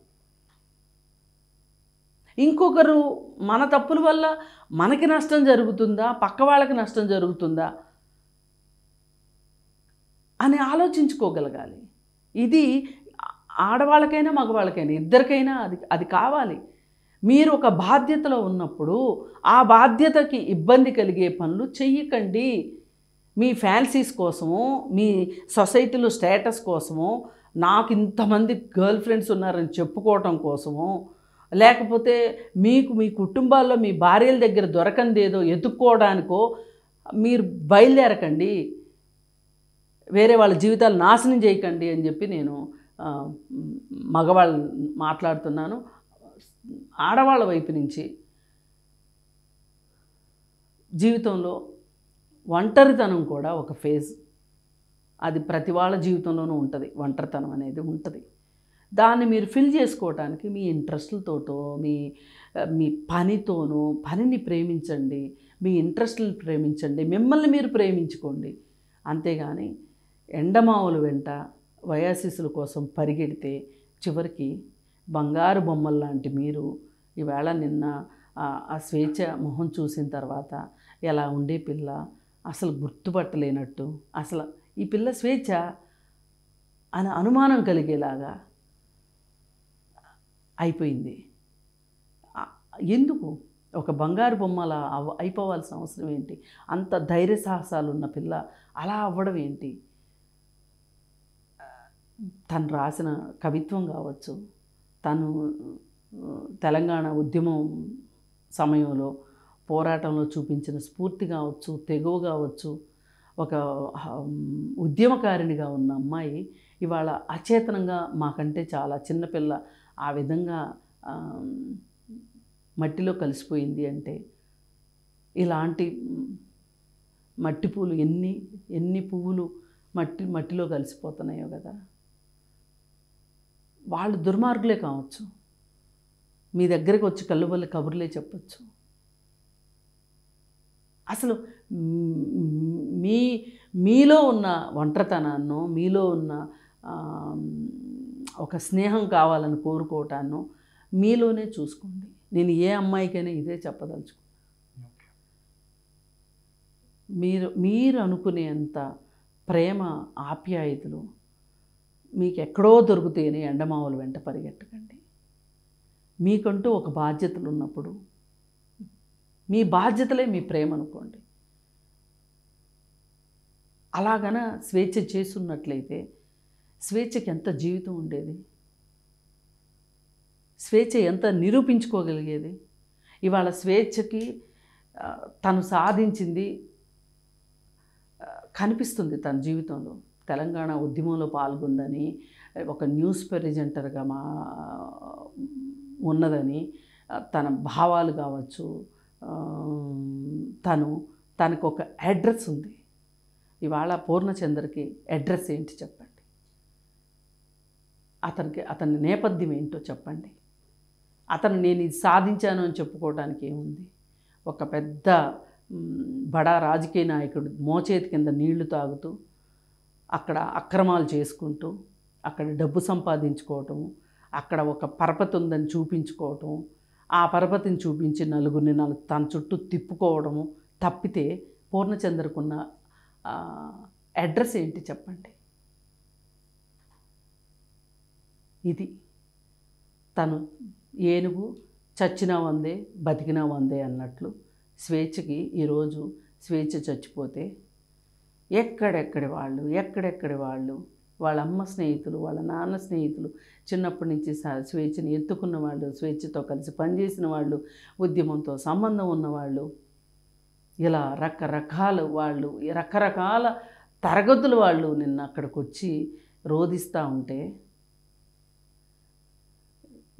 ఇంకొకరు మన తప్పుల వల్ల మనకి నష్టం జరుగుతుందా, పక్క వాళ్ళకి నష్టం జరుగుతుందా అని ఆలోచించుకోగలగాలి. ఇది ఆడవాళ్ళకైనా మగవాళ్ళకైనా ఇద్దరికైనా అది కావాలి. మీరు ఒక బాధ్యతలో ఉన్నప్పుడు ఆ బాధ్యతకి ఇబ్బంది కలిగే పనులు చెయ్యకండి. మీ ఫ్యాన్సీస్ కోసము, మీ సొసైటీలో స్టేటస్ కోసము, నాకు ఇంతమంది గర్ల్ ఫ్రెండ్స్ ఉన్నారని చెప్పుకోవటం కోసము, లేకపోతే మీకు మీ కుటుంబాల్లో మీ భార్యల దగ్గర దొరకందేదో ఎత్తుక్కోవడానికో మీరు బయలుదేరకండి. వేరే వాళ్ళ జీవితాలు నాశనం చేయకండి అని చెప్పి నేను మగవాళ్ళు మాట్లాడుతున్నాను. ఆడవాళ్ళ వైపు నుంచి జీవితంలో ఒంటరితనం కూడా ఒక ఫేజ్. అది ప్రతి వాళ్ళ జీవితంలోనూ ఉంటుంది, ఒంటరితనం అనేది ఉంటుంది. దాన్ని మీరు ఫిల్ చేసుకోవటానికి మీ ఇంట్రెస్ట్లతోటో మీ పనితోనో, పనిని ప్రేమించండి, మీ ఇంట్రెస్ట్లు ప్రేమించండి, మిమ్మల్ని మీరు ప్రేమించుకోండి. అంతేగాని ఎండమావుల వెంట వయాసిసుల కోసం పరిగెడితే చివరికి బంగారు బొమ్మల లాంటి మీరు ఈవేళ నిన్న ఆ స్వేచ్ఛ మొహం చూసిన తర్వాత ఎలా ఉండే పిల్ల అసలు గుర్తుపట్టలేనట్టు, అసలు ఈ పిల్ల స్వేచ్ఛ అని అనుమానం కలిగేలాగా అయిపోయింది. ఎందుకు ఒక బంగారు బొమ్మలా అయిపోవాల్సిన అవసరం ఏంటి? అంత ధైర్య సాహసాలు ఉన్న పిల్ల అలా అవ్వడం ఏంటి? తను రాసిన కవిత్వం కావచ్చు, తను తెలంగాణ ఉద్యమం సమయంలో పోరాటంలో చూపించిన స్ఫూర్తి కావచ్చు, తెగువ కావచ్చు, ఒక ఉద్యమకారిణిగా ఉన్న అమ్మాయి ఇవాళ అచేతనంగా మాకంటే చాలా చిన్నపిల్ల ఆ విధంగా మట్టిలో కలిసిపోయింది అంటే, ఇలాంటి మట్టి పూలు ఎన్ని పువ్వులు మట్టిలో కలిసిపోతున్నాయో కదా. వాళ్ళు దుర్మార్గులే కావచ్చు, మీ దగ్గరికి వచ్చి కళ్ళుబల్లి కబుర్లే చెప్పచ్చు. అసలు మీలో ఉన్న ఒంటరితనాన్నో, మీలో ఉన్న ఒక స్నేహం కావాలని కోరుకోవటాన్నో మీలోనే చూసుకోండి. నేను ఏ అమ్మాయికైనా ఇదే చెప్పదలుచుకున్నాను. మీరు అనుకునేంత ప్రేమ ఆప్యాయతలు మీకు ఎక్కడో దొరుకుతాయని ఎండమావుల వెంట పరిగెట్టకండి. మీకంటూ ఒక బాధ్యతలు ఉన్నప్పుడు మీ బాధ్యతలే మీ ప్రేమ అనుకోండి. అలాగన స్వేచ్ఛ చేస్తున్నట్లయితే స్వేచ్ఛకి ఎంత జీవితం ఉండేది, స్వేచ్ఛ ఎంత నిరూపించుకోగలిగేది. ఇవాళ స్వేచ్ఛకి తను సాధించింది కనిపిస్తుంది తన జీవితంలో. తెలంగాణ ఉద్యమంలో పాల్గొందని, ఒక న్యూస్ ప్రెజెంటర్గా ఉన్నదని, తన భావాలు కావచ్చు, తనకు ఒక అడ్రస్ ఉంది. ఇవాళ పూర్ణచంద్రకి అడ్రస్ ఏంటి చెప్పండి? అతని నేపథ్యం ఏంటో చెప్పండి. అతను నేను ఇది సాధించాను అని చెప్పుకోవడానికి ఏముంది? ఒక పెద్ద బడా రాజకీయ నాయకుడు మోచేతి కింద నీళ్లు తాగుతూ, అక్కడ అక్రమాలు చేసుకుంటూ, అక్కడ డబ్బు సంపాదించుకోవటము, అక్కడ ఒక పరపతి ఉందని చూపించుకోవటం, ఆ పరపతిని చూపించి నలుగురిని తన చుట్టూ తిప్పుకోవడము తప్పితే పూర్ణచంద్రకున్న అడ్రస్ ఏంటి చెప్పండి? ఇది తను ఏనుగు చచ్చినా వందే బతికినా వందే అన్నట్లు స్వేచ్ఛకి ఈరోజు స్వేచ్ఛ చచ్చిపోతే ఎక్కడెక్కడి వాళ్ళు వాళ్ళ అమ్మ స్నేహితులు, వాళ్ళ నాన్న స్నేహితులు, చిన్నప్పటి నుంచి స్వేచ్ఛని ఎత్తుకున్న వాళ్ళు, స్వేచ్ఛతో కలిసి పనిచేసిన వాళ్ళు, ఉద్యమంతో సంబంధం ఉన్నవాళ్ళు, ఇలా రకరకాల తరగతుల వాళ్ళు నిన్న అక్కడికి వచ్చి రోధిస్తూ ఉంటే,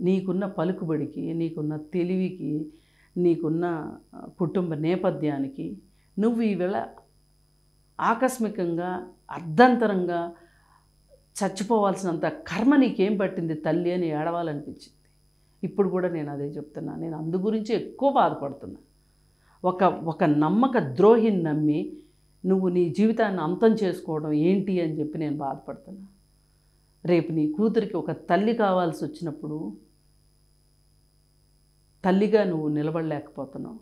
నీకున్న పలుకుబడికి, నీకున్న తెలివికి, నీకున్న కుటుంబ నేపథ్యానికి నువ్వు ఈవేళ ఆకస్మికంగా అర్ధంతరంగా చచ్చిపోవాల్సినంత కర్మ నీకేం పట్టింది తల్లి అని ఏడవాలనిపించింది. ఇప్పుడు కూడా నేను అదే చెప్తున్నా. నేను అందు గురించి ఎక్కువ బాధపడుతున్నా. ఒక నమ్మక ద్రోహిని నమ్మి నువ్వు నీ జీవితాన్ని అంతం చేసుకోవడం ఏంటి అని చెప్పి నేను బాధపడుతున్నా. రేపు నీ కూతురికి ఒక తల్లి కావాల్సి వచ్చినప్పుడు తల్లిగా నువ్వు నిలబడలేకపోతున్నావు.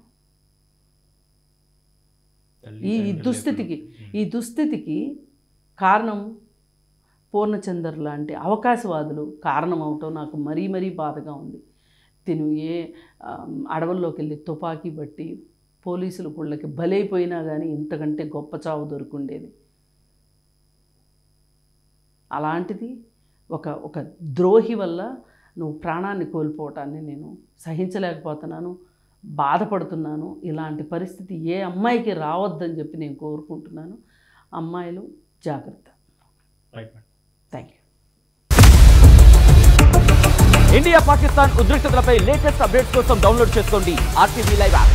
ఈ దుస్థితికి కారణం పూర్ణచందర్ లాంటి అవకాశవాదులు కారణం అవటం నాకు మరీ బాధగా ఉంది. తిను అడవుల్లోకి వెళ్ళి తుపాకీ బట్టి పోలీసులు పుళ్ళకి బలైపోయినా కానీ ఇంతకంటే గొప్ప చావు దొరుకుండేది. అలాంటిది ఒక ద్రోహి వల్ల నువ్వు ప్రాణాన్ని కోల్పోవటాన్ని నేను సహించలేకపోతున్నాను, బాధపడుతున్నాను. ఇలాంటి పరిస్థితి ఏ అమ్మాయికి రావద్దని చెప్పి నేను కోరుకుంటున్నాను. అమ్మాయిలు జాగ్రత్త. Thank you. ఇండియా పాకిస్తాన్ ఉద్రిక్తతలపై లేటెస్ట్ అప్డేట్స్ కోసం డౌన్లోడ్ చేసుకోండి RTV లైవ్ యాప్.